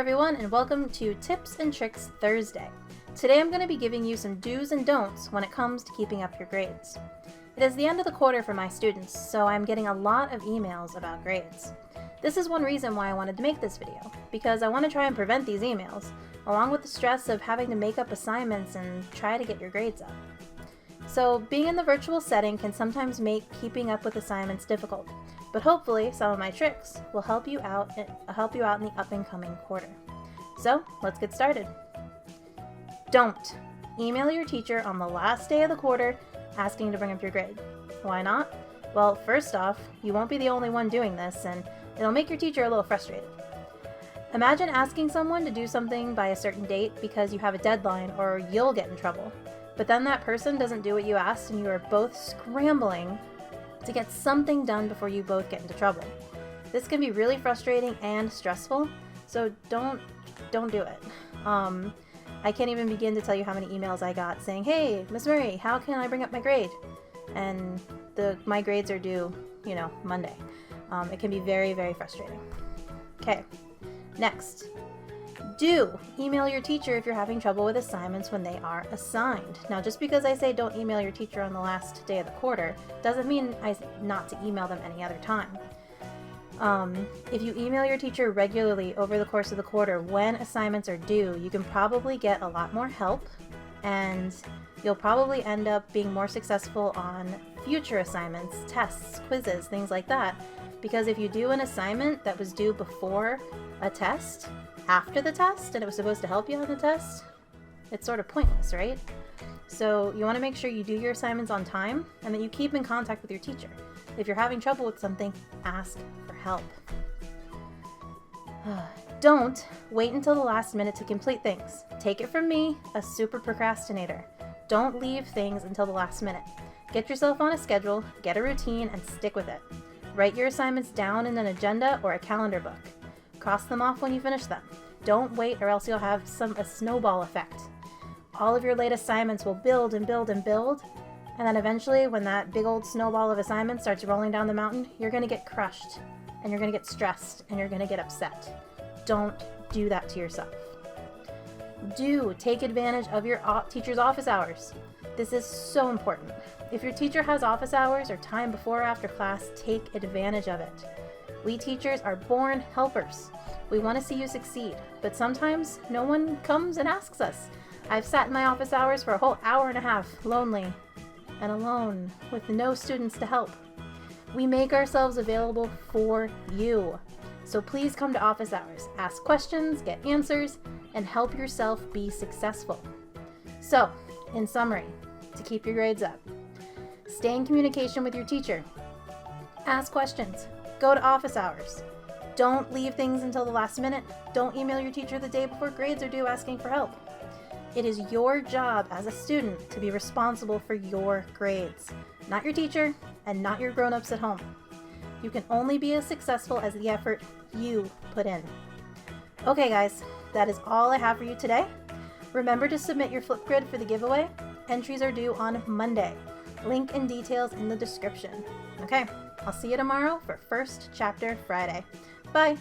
everyone, and welcome to Tips and Tricks Thursday. Today I'm going to be giving you some do's and don'ts when it comes to keeping up your grades. It is the end of the quarter for my students, so I'm getting a lot of emails about grades. This is one reason why I wanted to make this video, because I want to try and prevent these emails, along with the stress of having to make up assignments and try to get your grades up. So being in the virtual setting can sometimes make keeping up with assignments difficult, but hopefully some of my tricks will help you out in the up and coming quarter. So let's get started. Don't email your teacher on the last day of the quarter asking to bring up your grade. Why not? Well, first off, you won't be the only one doing this, and it'll make your teacher a little frustrated. Imagine asking someone to do something by a certain date because you have a deadline or you'll get in trouble. But then that person doesn't do what you asked and you are both scrambling to get something done before you both get into trouble. This can be really frustrating and stressful, so don't do it. I can't even begin to tell you how many emails I got saying, "Hey, Ms.Murray, how can I bring up my grade?" And my grades are due, Monday. It can be very, very frustrating. Okay, next. Do email your teacher if you're having trouble with assignments when they are assigned. Now, just because I say don't email your teacher on the last day of the quarter doesn't mean not to email them any other time. If you email your teacher regularly over the course of the quarter when assignments are due, you can probably get a lot more help, and you'll probably end up being more successful on future assignments, tests, quizzes, things like that. Because if you do an assignment that was due before a test, after the test, and it was supposed to help you on the test, it's sort of pointless, right? So you want to make sure you do your assignments on time and that you keep in contact with your teacher. If you're having trouble with something, ask for help. Don't wait until the last minute to complete things. Take it from me, a super procrastinator. Don't leave things until the last minute. Get yourself on a schedule, get a routine, and stick with it. Write your assignments down in an agenda or a calendar book. Cross them off when you finish them. Don't wait, or else you'll have a snowball effect. All of your late assignments will build and build and build, and then eventually when that big old snowball of assignments starts rolling down the mountain, you're going to get crushed, and you're going to get stressed, and you're going to get upset. Don't do that to yourself. Do take advantage of your teacher's office hours. This is so important. If your teacher has office hours or time before or after class, take advantage of it. We teachers are born helpers. We want to see you succeed, but sometimes no one comes and asks us. I've sat in my office hours for a whole hour and a half, lonely and alone, with no students to help. We make ourselves available for you. So please come to office hours, ask questions, get answers, and help yourself be successful. So, in summary, to keep your grades up, stay in communication with your teacher. Ask questions. Go to office hours. Don't leave things until the last minute. Don't email your teacher the day before grades are due asking for help. It is your job as a student to be responsible for your grades, not your teacher and not your grown-ups at home. You can only be as successful as the effort you put in. Okay guys, that is all I have for you today. Remember to submit your Flipgrid for the giveaway. Entries are due on Monday. Link and details in the description. Okay, I'll see you tomorrow for First Chapter Friday. Bye!